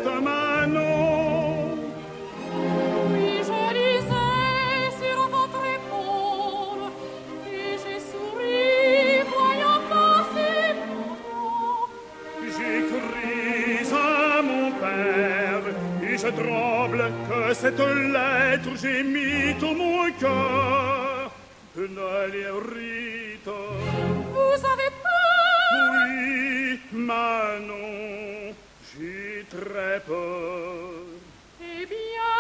de Manon. Oui, je lisais sur votre épaule, et j'ai souri, voyant passer mon nom. J'écris à mon père, et je tremble que cette lettre j'ai mis tout mon cœur. Nolérite. Vous avez peur? Oui, Manon, j'ai très peur. Eh bien,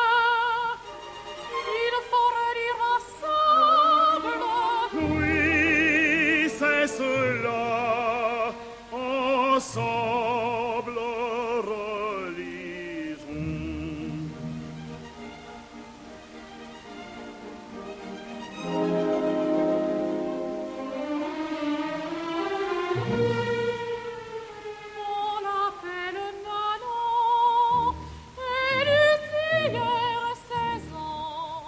il faut relire ensemble. Oui, c'est cela, ensemble relisons. On l'appelle Manon, elle eut hier 16 ans.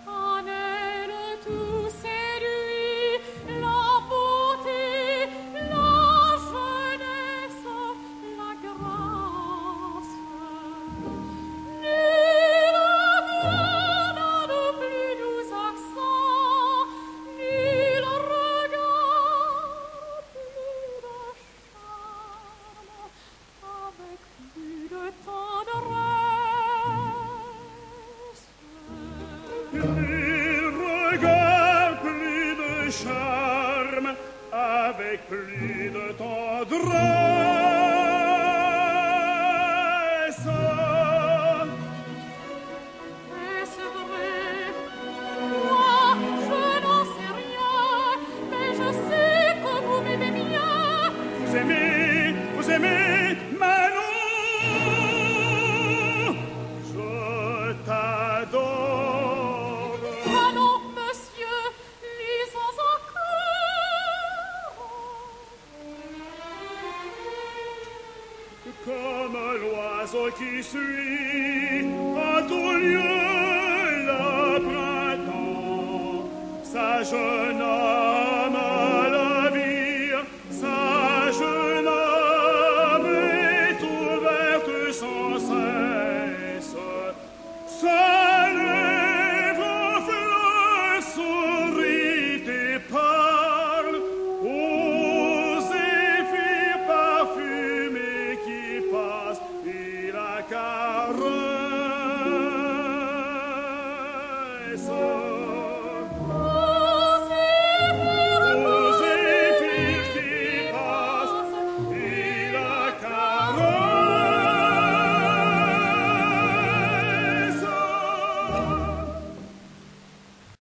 En elle tout séduit, la beauté, la jeunesse, la grâce. Nulle voix n'a de plus doux accents, nul regard plus de charme, avec plus de tendresse. Il regarde plus de charme, avec plus de tendresse. Est-ce vrai? Moi, je n'en sais rien, mais je sais que vous m'aimez bien. Vous aimez, Manon. Je t'adore. Allons, monsieur, lisons encore. Comme l'oiseau qui suit à tout lieu le printemps, sa jeune